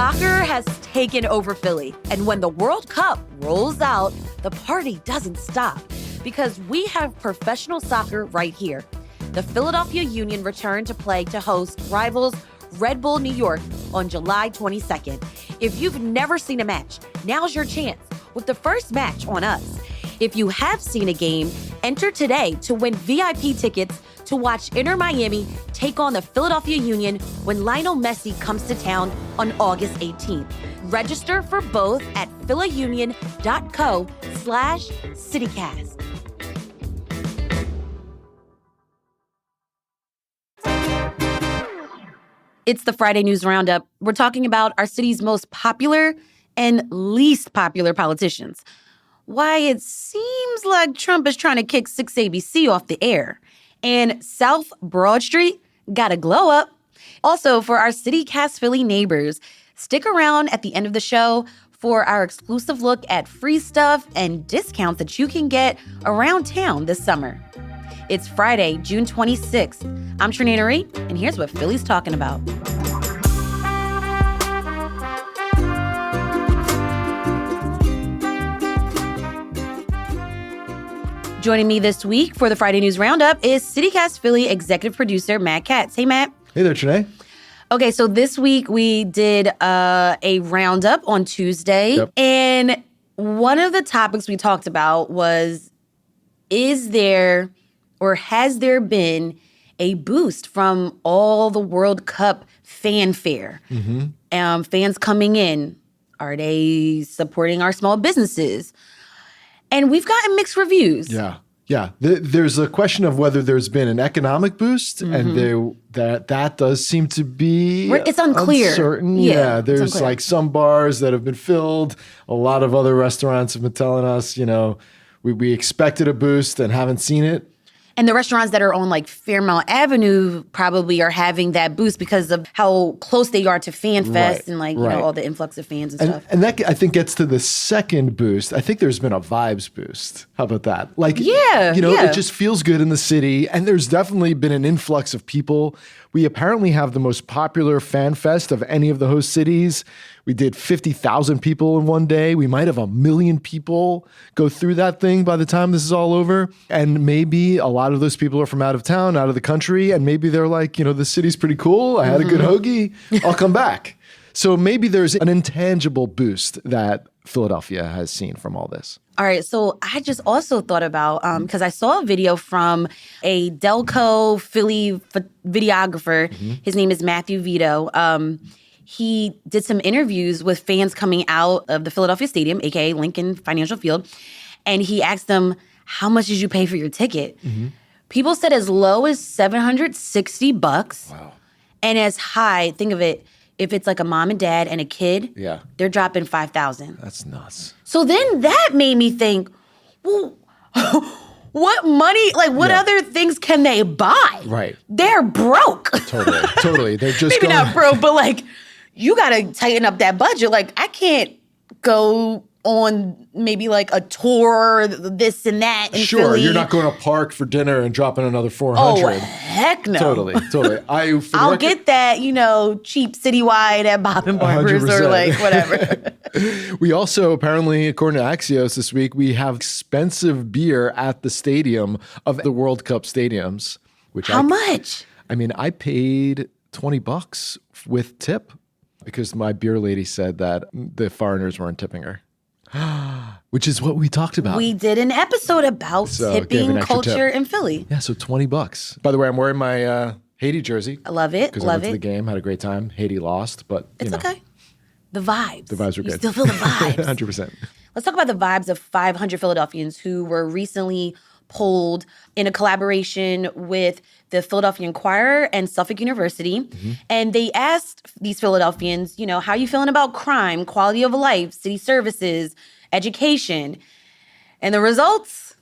Soccer has taken over Philly, and when the World Cup rolls out, the party doesn't stop because we have professional soccer right here. The Philadelphia Union returned to play to host rivals Red Bull New York on July 22nd. If you've never seen a match, now's your chance with the first match on us. If you have seen a game, enter today to win VIP tickets to watch Inter Miami take on the Philadelphia Union when Lionel Messi comes to town on August 18th. Register for both at philaunion.co/citycast. It's the Friday News Roundup. We're talking about our city's most popular and least popular politicians. Why it seems like Trump is trying to kick 6 ABC off the air. And South Broad Street got a glow up. Also, for our CityCast Philly neighbors, stick around at the end of the show for our exclusive look at free stuff and discounts that you can get around town this summer. It's Friday, June 26th. I'm Trenae Nuri, and here's what Philly's talking about. Joining me this week for the Friday News Roundup is CityCast Philly executive producer Matt Katz. Hey, Matt. Hey there, Trenae. Okay, so this week we did a roundup on Tuesday. Yep. And one of the topics we talked about was, is there or has there been a boost from all the World Cup fanfare? Mm-hmm. Fans coming in, are they supporting our small businesses? And we've gotten mixed reviews. Yeah. There's a question of whether there's been an economic boost, and that does seem to be it's unclear. Uncertain. Yeah, there's unclear. Like some bars that have been filled. A lot of other restaurants have been telling us, we expected a boost and haven't seen it. And the restaurants that are on like Fairmount Avenue probably are having that boost because of how close they are to Fan Fest and all the influx of fans and stuff. And that, I think, gets to the second boost. I think there's been a vibes boost. How about that? It just feels good in the city. And there's definitely been an influx of people. We apparently have the most popular Fan Fest of any of the host cities. We did 50,000 people in one day. We might have 1 million people go through that thing by the time this is all over. And maybe a lot of those people are from out of town, out of the country. And maybe they're like, the city's pretty cool. I had a good hoagie. I'll come back. So maybe there's an intangible boost that Philadelphia has seen from all this. All right, so I just also thought about, because I saw a video from a Delco Philly videographer. Mm-hmm. His name is Matthew Vito. He did some interviews with fans coming out of the Philadelphia Stadium, aka Lincoln Financial Field, and he asked them, how much did you pay for your ticket? Mm-hmm. People said as low as $760. Wow. And as high, think of it, if it's like a mom and dad and a kid, yeah, they're dropping $5,000. That's nuts. So then that made me think, well, what money, what other things can they buy? Right. They're broke. Totally. They're just maybe not broke, but you got to tighten up that budget. I can't go on maybe a tour, this and that in Sure, Philly. You're not going to park for dinner and dropping another $400. Oh, heck no. Totally. I'll get that, cheap citywide at Bob and Barber's 100%. Or whatever. We also, apparently, according to Axios this week, we have expensive beer at the stadium of the World Cup stadiums. How much? I paid $20 with tip because my beer lady said that the foreigners weren't tipping her. Which is what we talked about. We did an episode about tipping culture in Philly. Yeah, so $20. By the way, I'm wearing my Haiti jersey. I love it. Because I went to the game, had a great time. Haiti lost, but it's okay. The vibes. The vibes were good. You still feel the vibes. 100%. Let's talk about the vibes of 500 Philadelphians who were recently polled in a collaboration with the Philadelphia Inquirer and Suffolk University. Mm-hmm. And they asked these Philadelphians, how you feeling about crime, quality of life, city services, education? And the results?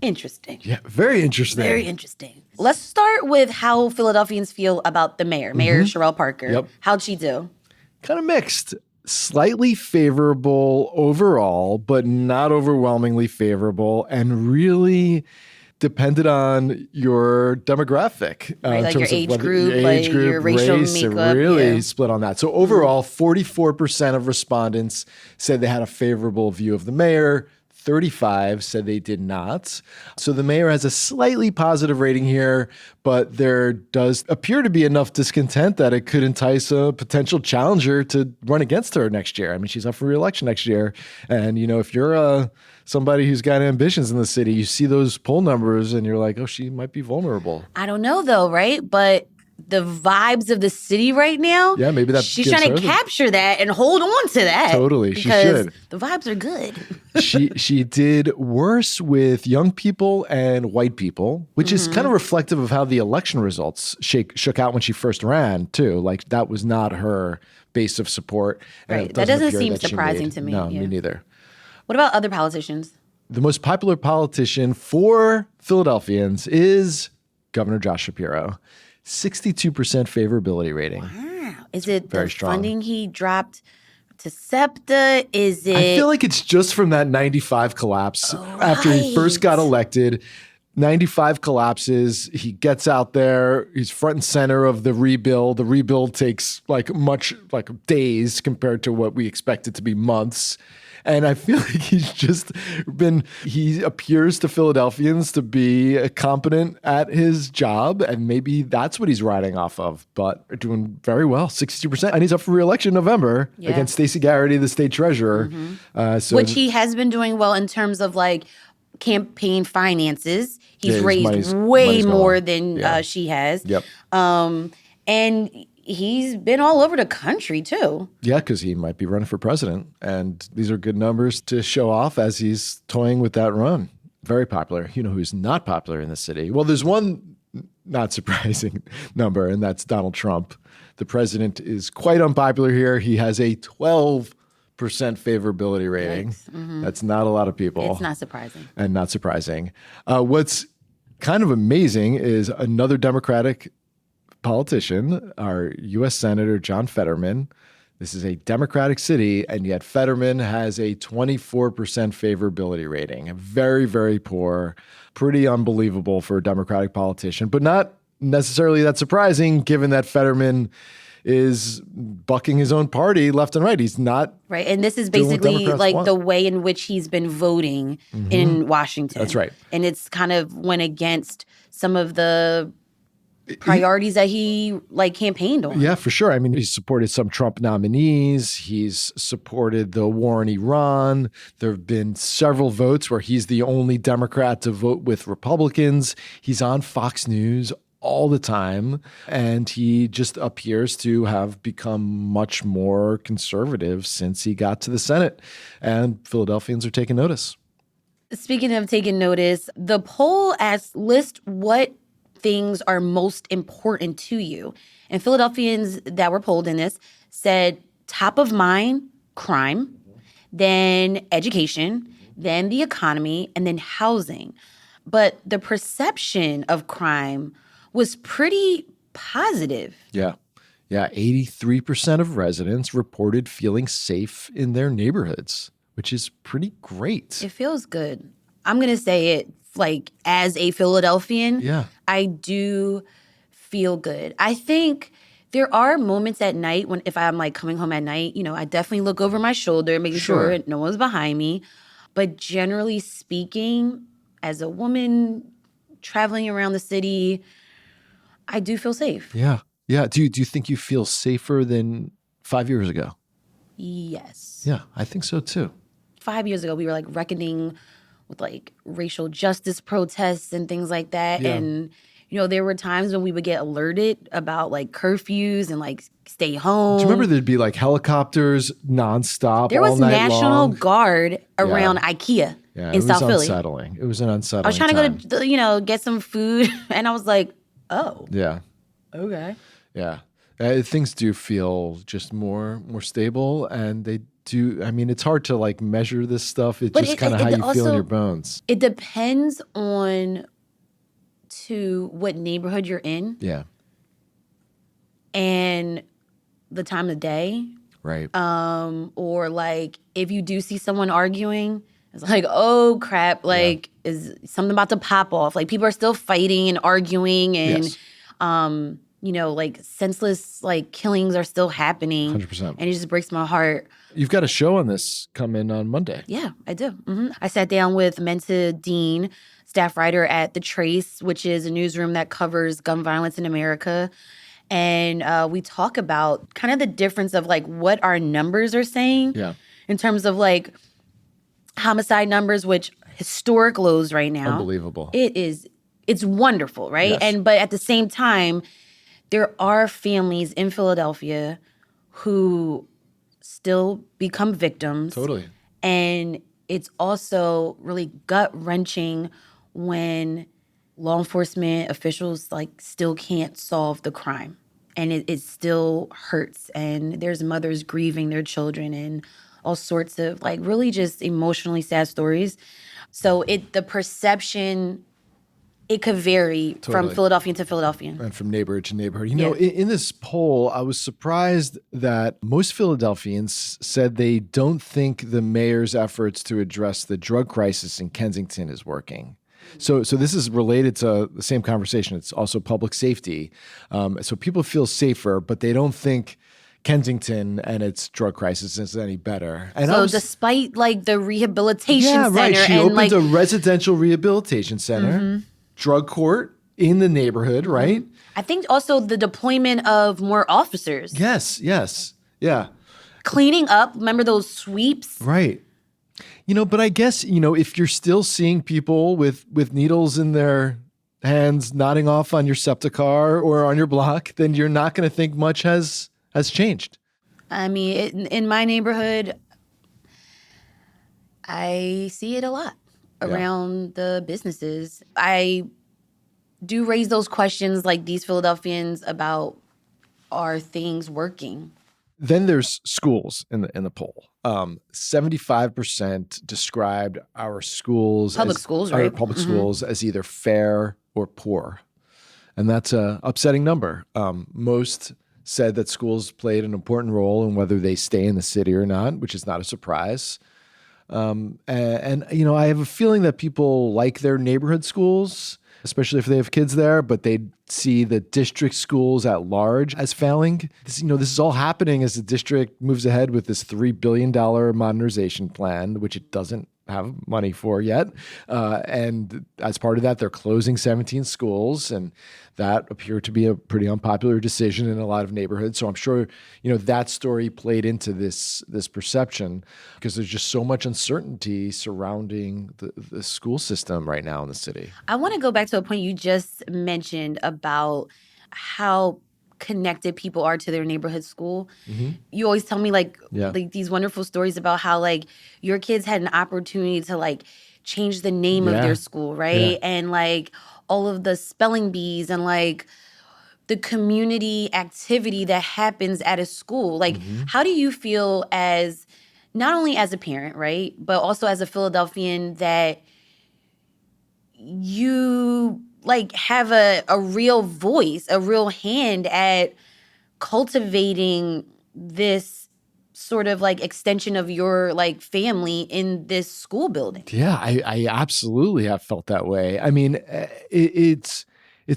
Interesting. Yeah, very interesting. Very interesting. Let's start with how Philadelphians feel about the mayor, Mayor Sherrell Parker. Yep. How'd she do? Kind of mixed. Slightly favorable overall, but not overwhelmingly favorable. And really, depended on your demographic. Right, in like your terms of age whether- group, your racial race, makeup. it really yeah. split on that. So overall, 44% of respondents said they had a favorable view of the mayor. 35 said they did not. So the mayor has a slightly positive rating here, but there does appear to be enough discontent that it could entice a potential challenger to run against her next year. I mean, she's up for re-election next year. And, if you're somebody who's got ambitions in the city, you see those poll numbers and you're like, oh, she might be vulnerable. I don't know though, right? But the vibes of the city right now. Yeah, maybe that she's trying to capture that and hold on to that. Totally, she should. The vibes are good. She did worse with young people and white people, which is kind of reflective of how the election results shook out when she first ran too. Like that was not her base of support. Right. That doesn't seem surprising to me. No, me neither. What about other politicians? The most popular politician for Philadelphians is Governor Josh Shapiro. 62% favorability rating. Wow. Is it very the strong funding he dropped to SEPTA? Is it? I feel like it's just from that 95 collapse after he first got elected. 95 collapses. He gets out there. He's front and center of the rebuild. The rebuild takes like days compared to what we expected to be months. And I feel like he appears to Philadelphians to be competent at his job, and maybe that's what he's riding off of, but doing very well, 62%. And he's up for re-election in November against Stacey Garrity, the state treasurer. Which he has been doing well in terms of like campaign finances. He's raised way more than she has. Yep. And he's been all over the country too. Yeah, because he might be running for president. And these are good numbers to show off as he's toying with that run. Very popular. You know who's not popular in the city? Well, there's one not surprising number, and that's Donald Trump. The president is quite unpopular here. He has a 12% favorability rating. That's not a lot of people. It's not surprising. And not surprising. What's kind of amazing is another Democratic politician, our U.S. Senator John Fetterman. This is a Democratic city, and yet Fetterman has a 24% favorability rating. Very, very poor. Pretty unbelievable for a Democratic politician, but not necessarily that surprising given that Fetterman is bucking his own party left and right. He's not right. And this is basically like the way in which he's been voting in Washington. That's right. And it's kind of went against some of the priorities that he campaigned on. Yeah, for sure. I mean, he's supported some Trump nominees. He's supported the war in Iran. There have been several votes where he's the only Democrat to vote with Republicans. He's on Fox News all the time, and he just appears to have become much more conservative since he got to the Senate, and Philadelphians are taking notice. Speaking of taking notice, the poll asks, list what things are most important to you. And Philadelphians that were polled in this said top of mind, crime, then education, then the economy, and then housing. But the perception of crime was pretty positive. Yeah. 83% of residents reported feeling safe in their neighborhoods, which is pretty great. It feels good. I'm going to say it as a Philadelphian, I do feel good. I think there are moments at night if I'm coming home at night, I definitely look over my shoulder, making sure no one's behind me. But generally speaking, as a woman traveling around the city, I do feel safe. Yeah. Do you think you feel safer than 5 years ago? Yes. Yeah, I think so too. 5 years ago, we were reckoning with racial justice protests and things like that. Yeah. And, there were times when we would get alerted about curfews and stay home. Do you remember there'd be helicopters nonstop There was all night National long? Guard around IKEA in South Philly. It was an unsettling I was trying to go to, get some food and I was like, oh. Yeah. Okay. Yeah. Things do feel just more stable, and they do. I mean, it's hard to measure this stuff. It's just kind of how you feel in your bones. It depends on what neighborhood you're in. Yeah. And the time of day. Right. Or if you do see someone arguing, it's oh crap. is something about to pop off. Like, people are still fighting and arguing and, like, senseless, like, killings are still happening. 100%. And it just breaks my heart. You've got a show on this come in on Monday. Yeah, I do. I sat down with Menta Dean, staff writer at The Trace, which is a newsroom that covers gun violence in America. And we talk about kind of the difference of, like, what our numbers are saying in terms of, like, homicide numbers, which historic lows right now. Unbelievable. It's wonderful, right? Yes. But at the same time, there are families in Philadelphia who still become victims. Totally. And it's also really gut-wrenching when law enforcement officials, like, still can't solve the crime. And it still hurts. And there's mothers grieving their children and all sorts of, like, really just emotionally sad stories. So the perception, it could vary from Philadelphian to Philadelphian. And from neighborhood to neighborhood. You know, in this poll, I was surprised that most Philadelphians said they don't think the mayor's efforts to address the drug crisis in Kensington is working. So this is related to the same conversation. It's also public safety. So people feel safer, but they don't think Kensington and its drug crisis is any better. And so despite, like, the rehabilitation center. Right. She and, opened a residential rehabilitation center, drug court in the neighborhood, right? I think also the deployment of more officers. Yes. Yeah. Cleaning up. Remember those sweeps? Right. But I guess, if you're still seeing people with needles in their hands nodding off on your SEPTA car or on your block, then you're not going to think much has changed. I mean, in my neighborhood, I see it a lot around the businesses. I do raise those questions, like these Philadelphians, about, are things working? Then there's schools in the poll. 75% described our schools, public schools, as either fair or poor, and that's a upsetting number. Most said that schools played an important role in whether they stay in the city or not, which is not a surprise. And I have a feeling that people like their neighborhood schools, especially if they have kids there, but they see the district schools at large as failing. This is all happening as the district moves ahead with this $3 billion modernization plan, which it doesn't have money for yet. And as part of that, they're closing 17 schools, and that appeared to be a pretty unpopular decision in a lot of neighborhoods. So I'm sure, that story played into this perception, because there's just so much uncertainty surrounding the school system right now in the city. I want to go back to a point you just mentioned about how connected people are to their neighborhood school. You always tell me like these wonderful stories about how, like, your kids had an opportunity to, like, change the name of their school, right? And, like, all of the spelling bees and, like, the community activity that happens at a school. Like, how do you feel as, not only as a parent, right, but also as a Philadelphian, that you, like, have a real voice, a real hand at cultivating this sort of, like, extension of your, like, family in this school building? Yeah, I absolutely have felt that way. I mean, it's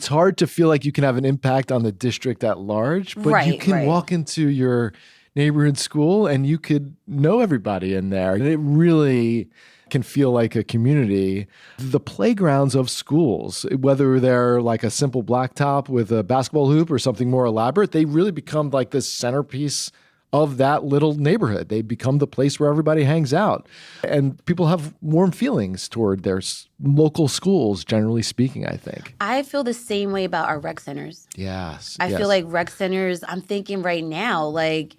hard to feel like you can have an impact on the district at large, but you can walk into your neighborhood school and you could know everybody in there. And it really can feel like a community. The playgrounds of schools, whether they're like a simple blacktop with a basketball hoop or something more elaborate, they really become like this centerpiece of that little neighborhood. They become the place where everybody hangs out. And people have warm feelings toward their local schools, generally speaking, I think. I feel the same way about our rec centers. Yes. I feel like rec centers, I'm thinking right now, like,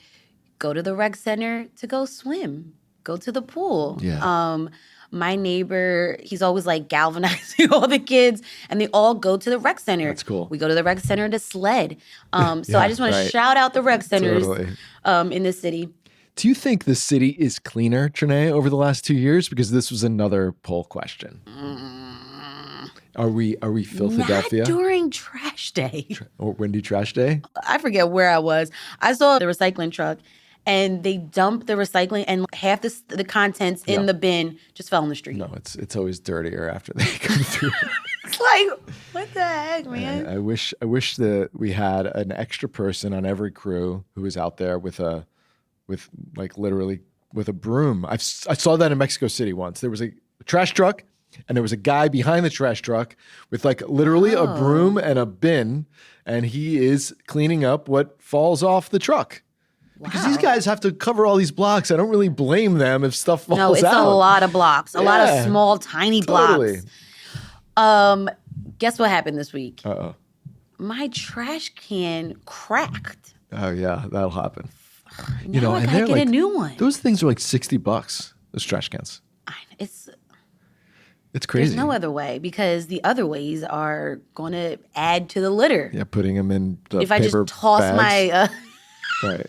go to the rec center to go swim. Go to the pool. Yeah. My neighbor, he's always, like, galvanizing all the kids, and they all go to the rec center. That's cool. We go to the rec center to sled. So I just want to shout out the rec centers in the city. Do you think the city is cleaner, Trenae, over the last 2 years? Because this was another poll question. Are we Philadelphia? Not during trash day. Or Windy Trash Day? I forget where I was. I saw the recycling truck, and they dump the recycling, and half the contents in the bin just fell in the street. No, it's always dirtier after they come through. It's like, what the heck, man? I wish that we had an extra person on every crew who was out there with literally a broom. I saw that in Mexico City once. There was a trash truck, and there was a guy behind the trash truck with like literally a broom and a bin, and he is cleaning up what falls off the truck. Wow. Because these guys have to cover all these blocks. I don't really blame them if stuff falls out. No, it's a lot of blocks. A lot of small, tiny blocks. Guess what happened this week? Uh-oh. My trash can cracked. Oh, yeah, that'll happen. Now I gotta get a new one. Those things are like $60, those trash cans. It's crazy. There's no other way, because the other ways are going to add to the litter. Yeah, putting them in the if paper I just toss bags. Right.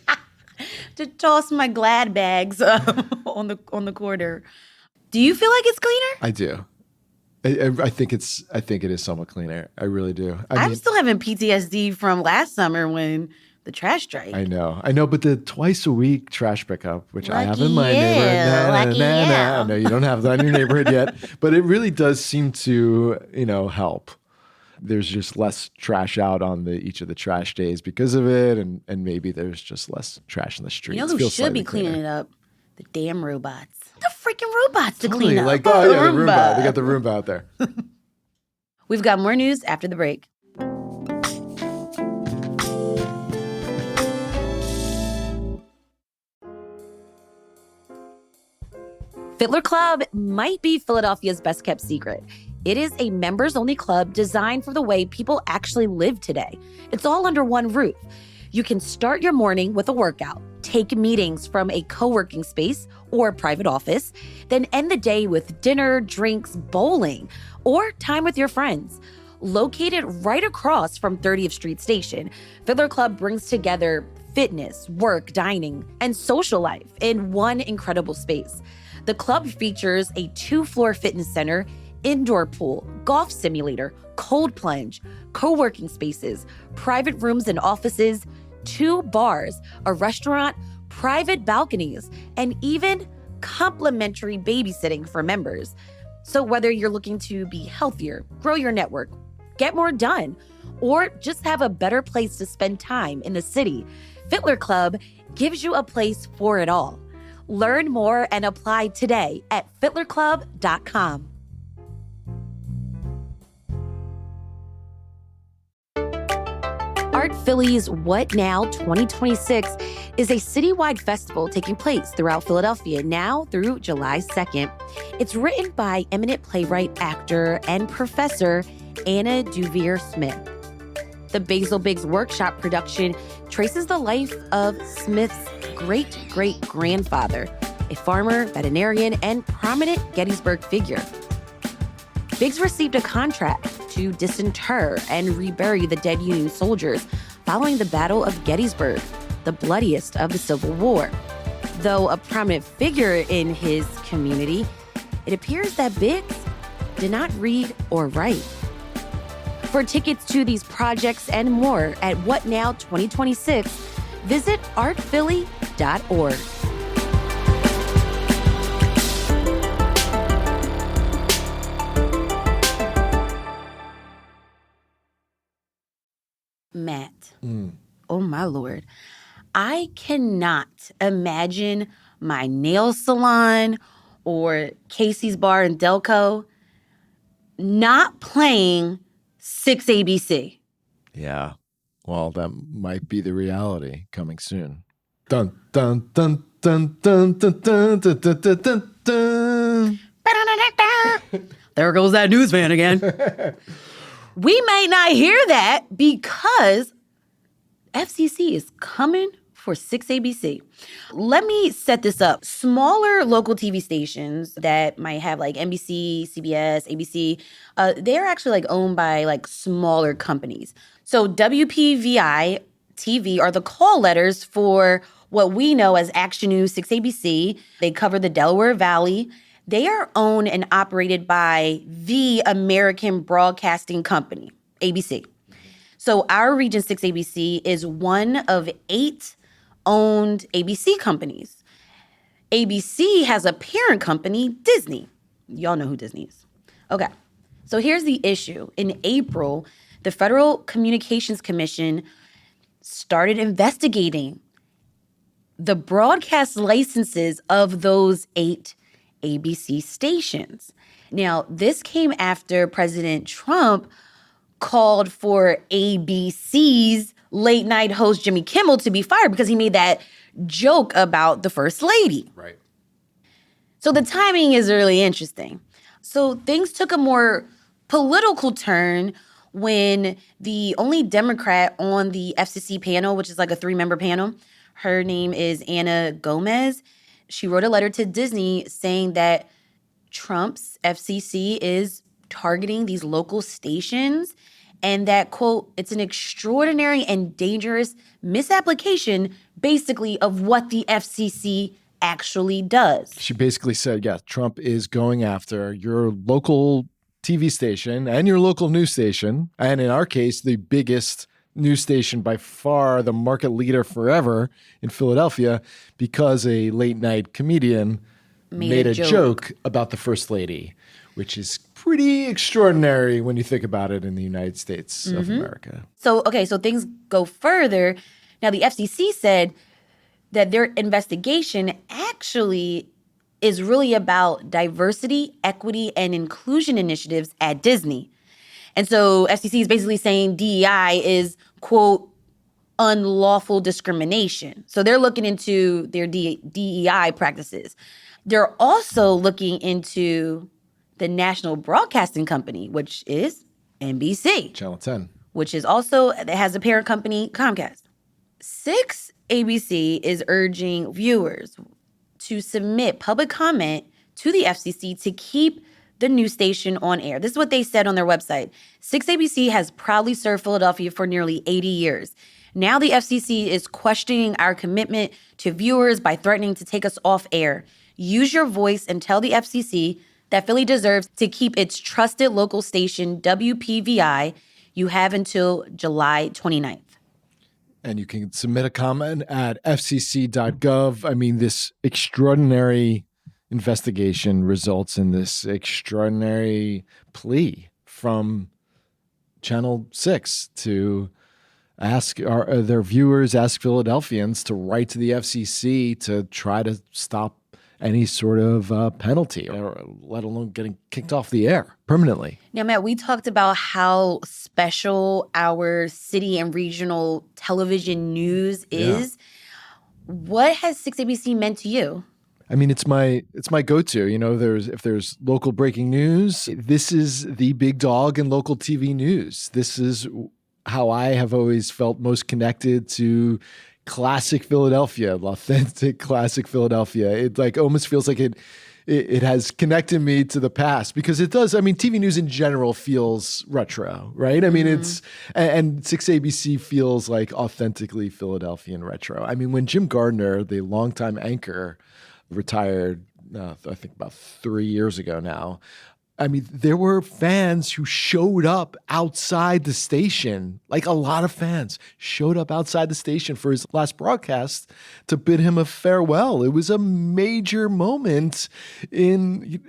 To toss my Glad bags on the corner. Do you feel like it's cleaner? I do. I think it is somewhat cleaner. I really do. I'm still having PTSD from last summer when the trash strike. I know, but the twice a week trash pickup, which I have in my neighborhood. I know you don't have that in your neighborhood yet, but it really does seem to, help. There's just less trash out on each of the trash days because of it, and maybe there's just less trash in the streets. You know who should be cleaning it up? The damn robots. The freaking robots to clean up. Like, the Roomba. They got the Roomba out there. We've got more news after the break. Fiddler Club might be Philadelphia's best kept secret. It is a members-only club designed for the way people actually live today. It's all under one roof. You can start your morning with a workout, take meetings from a co-working space or private office, then end the day with dinner, drinks, bowling, or time with your friends. Located right across from 30th Street Station, Fiddler Club brings together fitness, work, dining, and social life in one incredible space. The club features a 2-floor fitness center, indoor pool, golf simulator, cold plunge, co-working spaces, private rooms and offices, 2 bars, a restaurant, private balconies, and even complimentary babysitting for members. So whether you're looking to be healthier, grow your network, get more done, or just have a better place to spend time in the city, Fiddler Club gives you a place for it all. Learn more and apply today at fiddlerclub.com. Art Philly's What Now 2026 is a citywide festival taking place throughout Philadelphia now through July 2nd. It's written by eminent playwright, actor, and professor Anna Duvere Smith. The Basil Biggs workshop production traces the life of Smith's great-great-grandfather, a farmer, veterinarian, and prominent Gettysburg figure. Biggs received a contract to disinter and rebury the dead Union soldiers following the Battle of Gettysburg, the bloodiest of the Civil War. Though a prominent figure in his community, it appears that Biggs did not read or write. For tickets to these projects and more at What Now 2026, visit artphilly.org. Matt, oh my Lord, I cannot imagine my nail salon or Casey's Bar in Delco not playing 6ABC. Yeah. Well, that might be the reality coming soon. Dun dun dun dun dun dun dun dun dun dun dun dun. There goes that news van again. We may not hear that because FCC is coming for 6ABC. Let me set this up. Smaller local TV stations that might have like NBC, CBS, ABC, they're actually like owned by like smaller companies. So WPVI TV are the call letters for what we know as Action News 6ABC. They cover the Delaware Valley. They are owned and operated by the American Broadcasting Company, ABC. So our Region 6 ABC is one of 8 owned ABC companies. ABC has a parent company, Disney. Y'all know who Disney is. Okay. So here's the issue. In April, the Federal Communications Commission started investigating the broadcast licenses of those 8 ABC stations. Now, this came after President Trump called for ABC's late night host Jimmy Kimmel to be fired because he made that joke about the First Lady. Right. So the timing is really interesting. So things took a more political turn when the only Democrat on the FCC panel, which is like a 3-member panel, her name is Anna Gomez. She wrote a letter to Disney saying that Trump's FCC is targeting these local stations and that, quote, it's an extraordinary and dangerous misapplication, basically, of what the FCC actually does. She basically said, yeah, Trump is going after your local TV station and your local news station, and in our case, the biggest news station by far, the market leader forever in Philadelphia, because a late-night comedian made a joke about the First Lady, which is pretty extraordinary when you think about it in the United States of America. So things go further. Now, the FCC said that their investigation actually is really about diversity, equity, and inclusion initiatives at Disney. And so FCC is basically saying DEI is, quote, unlawful discrimination. So they're looking into their DEI practices. They're also looking into the National Broadcasting Company, which is NBC. Channel 10. Which is also, it has a parent company, Comcast. 6 ABC is urging viewers to submit public comment to the FCC to keep the news station on air. This is what they said on their website. 6 ABC has proudly served Philadelphia for nearly 80 years. Now the FCC is questioning our commitment to viewers by threatening to take us off air. Use your voice and tell the FCC that Philly deserves to keep its trusted local station, WPVI. You have until July 29th. And you can submit a comment at fcc.gov. I mean, this extraordinary investigation results in this extraordinary plea from Channel 6 to ask their viewers, ask Philadelphians to write to the FCC to try to stop any sort of penalty, or let alone getting kicked off the air permanently. Now, Matt, we talked about how special our city and regional television news is. Yeah. What has 6ABC meant to you? I mean, it's my go-to. You know, if there's local breaking news, this is the big dog in local TV news. This is how I have always felt most connected to classic Philadelphia, authentic classic Philadelphia. It like almost feels like it has connected me to the past, because it does. I mean, TV news in general feels retro, right? I mean, it's, and 6ABC feels like authentically Philadelphian retro. I mean, when Jim Gardner, the longtime anchor, retired, I think about 3 years ago now, I mean, there were fans who showed up outside the station, like a lot of fans showed up outside the station for his last broadcast to bid him a farewell. It was a major moment in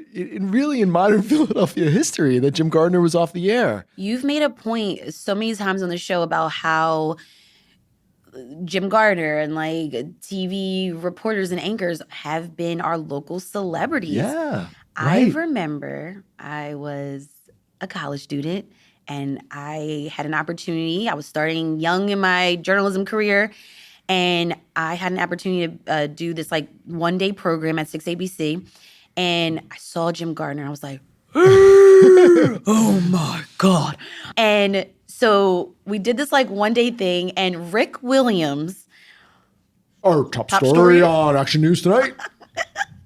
modern Philadelphia history that Jim Gardner was off the air. You've made a point so many times on the show about how Jim Gardner and like TV reporters and anchors have been our local celebrities. Yeah. Right. I remember I was a college student and I had an opportunity. I was starting young in my journalism career, and I had an opportunity to do this like one-day program at 6ABC. And I saw Jim Gardner. I was like, oh my God. And so we did this like one-day thing, and Rick Williams. Our top story on Action News tonight.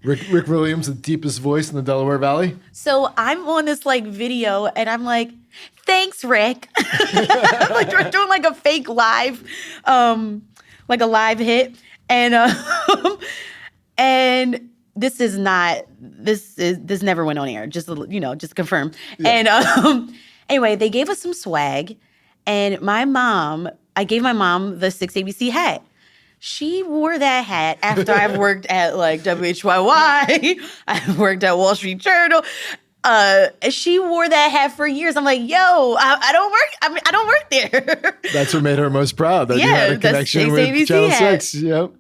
Rick Williams, the deepest voice in the Delaware Valley. So I'm on this like video, and I'm like, thanks, Rick. Like we're doing like a fake live, like a live hit. And and this never went on air. Just confirm. Yeah. And anyway, they gave us some swag, and I gave my mom the 6ABC hat. She wore that hat after I've worked at like WHYY. I've worked at Wall Street Journal. She wore that hat for years. I'm like, yo, I don't work. I don't work there. That's what made her most proud. That you had a connection with Channel 6. Yep.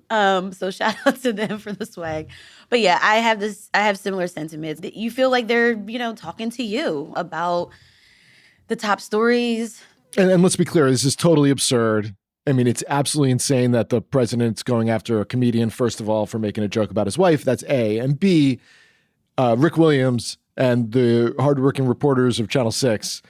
So shout out to them for the swag. But yeah, I have similar sentiments. You feel like they're, talking to you about the top stories. And let's be clear, this is totally absurd. I mean, it's absolutely insane that the president's going after a comedian, first of all, for making a joke about his wife. That's A. And B, Rick Williams and the hardworking reporters of Channel 6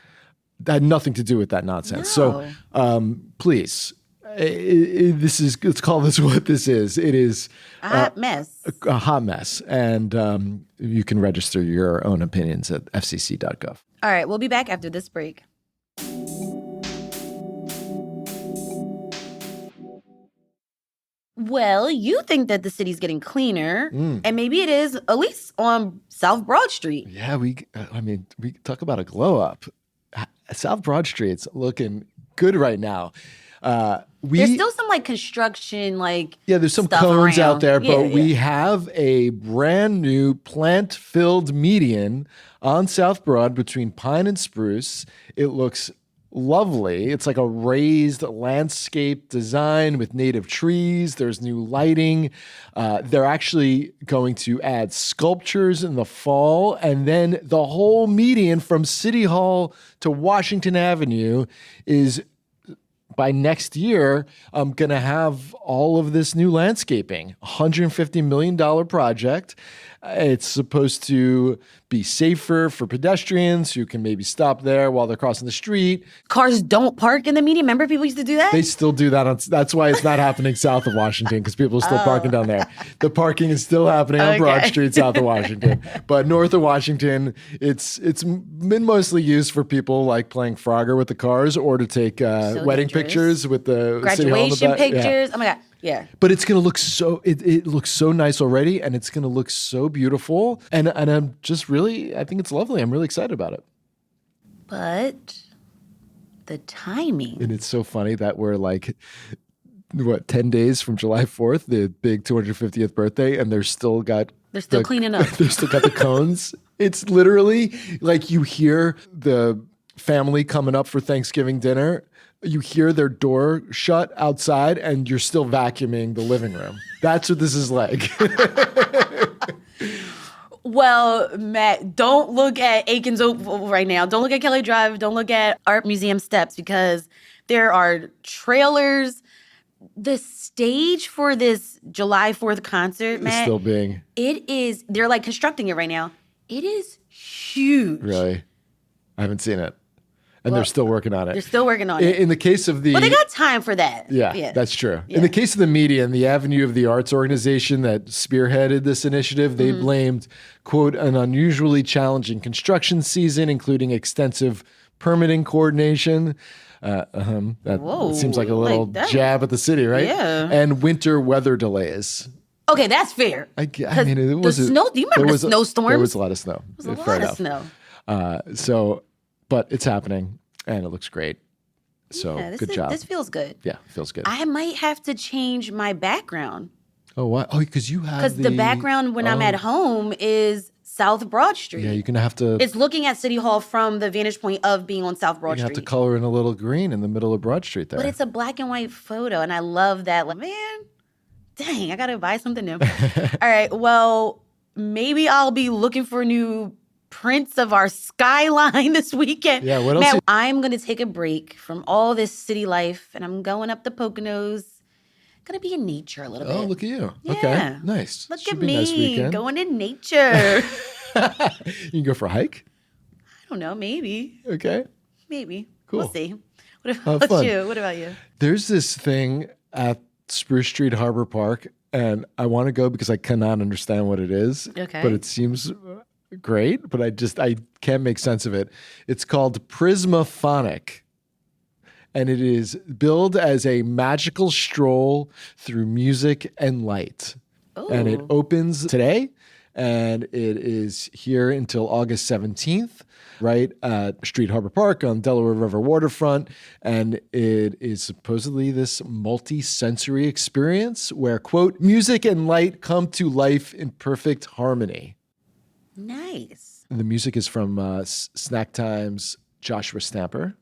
had nothing to do with that nonsense. No. So please, let's call this what this is. It is a hot mess. A hot mess. And you can register your own opinions at fcc.gov. All right, we'll be back after this break. Well, you think that the city's getting cleaner, and maybe it is, at least on South Broad Street. Yeah, we talk about a glow up. South Broad Street's looking good right now. There's still some construction there's some cones out there, but we have a brand new plant-filled median on South Broad between Pine and Spruce. It looks lovely. It's like a raised landscape design with native trees. There's new lighting. They're actually going to add sculptures in the fall. And then the whole median from City Hall to Washington Avenue is, by next year, I'm going to have all of this new landscaping. $150 million project. It's supposed to be safer for pedestrians who can maybe stop there while they're crossing the street. Cars don't park in the median. Remember people used to do that? They still do that. That's why it's not happening south of Washington, because people are still parking down there. The parking is still happening on Broad Street south of Washington. But north of Washington, it's been mostly used for people like playing Frogger with the cars or to take wedding pictures with the graduation pictures. Yeah. Oh my God. Yeah. But it's going to look it looks so nice already, and it's going to look so beautiful. And I'm just I think it's lovely. I'm really excited about it. But the timing. And it's so funny that we're 10 days from July 4th, the big 250th birthday, and they're still cleaning up. They've still got the cones. It's literally like you hear the family coming up for Thanksgiving dinner. You hear their door shut outside and you're still vacuuming the living room. That's what this is like. Well, Matt, don't look at Aikens Oval right now. Don't look at Kelly Drive. Don't look at Art Museum steps, because there are trailers. The stage for this July 4th concert, Matt, still being. It is, they're constructing it right now. It is huge. Really? I haven't seen it. And they're still working on it. They're still working on it. In the case of the... Well, they got time for that. Yeah, that's true. Yeah. In the case of the media and the Avenue of the Arts organization that spearheaded this initiative, they blamed, quote, an unusually challenging construction season, including extensive permitting coordination. That seems like a little jab at the city, right? Yeah. And winter weather delays. Okay, that's fair. I mean, it was... Do you remember the snowstorms? There was a lot of snow. There was a lot of snow. But it's happening, and it looks great. So good job. This feels good. Yeah, feels good. I might have to change my background. Oh, what? Oh, because you have Because the background when I'm at home is South Broad Street. Yeah, you're going to have to... It's looking at City Hall from the vantage point of being on South Broad Street. You have to color in a little green in the middle of Broad Street there. But it's a black and white photo, and I love that. Man, dang, I got to buy something new. All right, well, maybe I'll be looking for new prints of our skyline this weekend. Yeah, what else? Man, I'm going to take a break from all this city life, and I'm going up the Poconos. Going to be in nature a little bit. Oh, look at you. Yeah. Okay, nice. Look Should at be me, nice weekend. going in nature. You can go for a hike? I don't know, maybe. Okay. Maybe. Cool. We'll see. What about you? What about you? There's this thing at Spruce Street Harbor Park, and I want to go because I cannot understand what it is. Okay. But it seems great, but I can't make sense of it. It's called Prismaphonic. And it is billed as a magical stroll through music and light. Ooh. And it opens today and it is here until August 17th, right at Street Harbor Park on Delaware River waterfront. And it is supposedly this multi-sensory experience where, quote, music and light come to life in perfect harmony. Nice. And the music is from Snack Time's Joshua Stamper.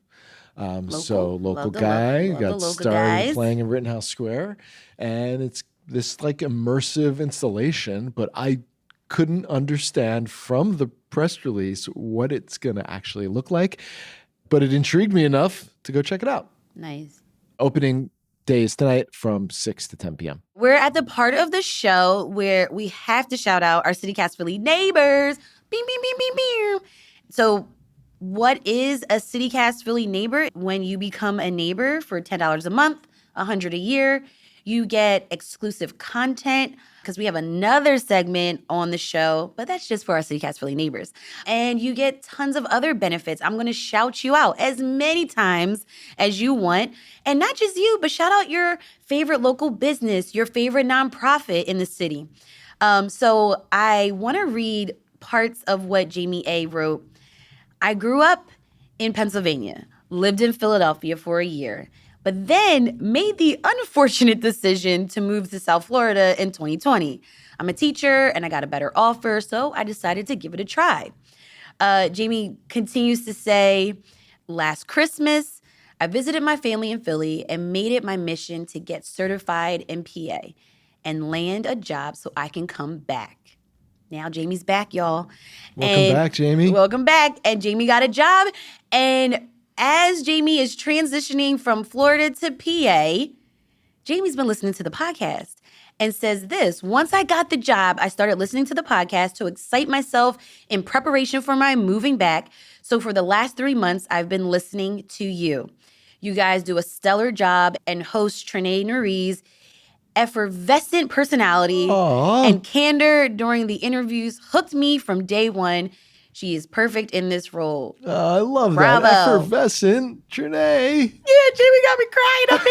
Local guy, got started playing in Rittenhouse Square. And it's this like immersive installation, but I couldn't understand from the press release what it's going to actually look like. But it intrigued me enough to go check it out. Nice. Opening day is tonight from 6 to 10 p.m. We're at the part of the show where we have to shout out our CityCast Philly neighbors. Bing, bing, bing, bing, bing. So what is a CityCast Philly neighbor? When you become a neighbor for $10 a month, $100 a year, you get exclusive content because we have another segment on the show, but that's just for our CityCast Philly neighbors. And you get tons of other benefits. I'm going to shout you out as many times as you want. And not just you, but shout out your favorite local business, your favorite nonprofit in the city. So I want to read parts of what Jamie A. wrote. I grew up in Pennsylvania, lived in Philadelphia for a year, but then made the unfortunate decision to move to South Florida in 2020. I'm a teacher and I got a better offer, so I decided to give it a try. Jamie continues to say, last Christmas, I visited my family in Philly and made it my mission to get certified in PA and land a job so I can come back. Now Jamie's back, y'all. Welcome back, Jamie. Welcome back. And Jamie got a job. And as Jamie is transitioning from Florida to PA, Jamie's been listening to the podcast and says this: once I got the job, I started listening to the podcast to excite myself in preparation for my moving back. So for the last 3 months, I've been listening to you. You guys do a stellar job, and host Trenae Nuri's effervescent personality and candor during the interviews hooked me from day one. She is perfect in this role. I love Bravo. that. Effervescent, Trenae. Yeah, Jamie got me crying up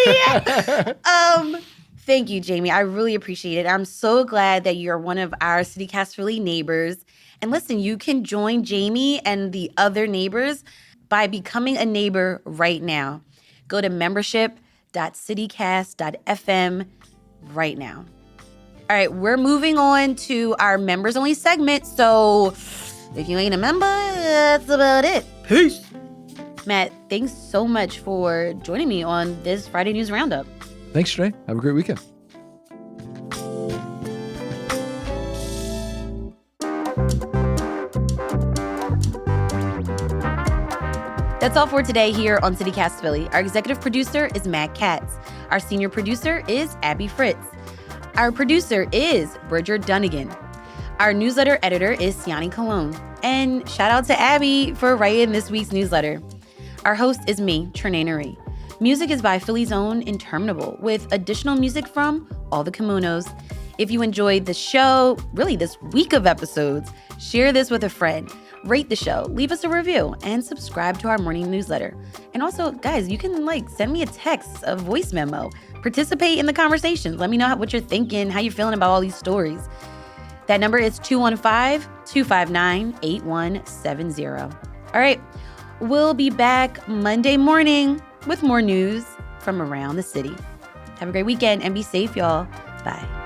here. Thank you, Jamie. I really appreciate it. I'm so glad that you're one of our CityCast Philly neighbors. And listen, you can join Jamie and the other neighbors by becoming a neighbor right now. Go to membership.citycast.fm right now. All right, we're moving on to our members only segment. So if you ain't a member, that's about it. Peace. Matt, thanks so much for joining me on this Friday News Roundup. Thanks, Trenae. Have a great weekend. That's all for today here on CityCast Philly. Our executive producer is Matt Katz. Our senior producer is Abby Fritz. Our producer is Bridger Dunnigan. Our newsletter editor is Siani Colon. And shout out to Abby for writing this week's newsletter. Our host is me, Trenae Nuri. Music is by Philly's own Interminable, with additional music from All the Kimonos. If you enjoyed the show, really this week of episodes, share this with a friend. Rate the show, leave us a review, and subscribe to our morning newsletter. And also, guys, you can send me a text, a voice memo. Participate in the conversations. Let me know what you're thinking, how you're feeling about all these stories. That number is 215-259-8170. All right, we'll be back Monday morning with more news from around the city. Have a great weekend and be safe, y'all. Bye.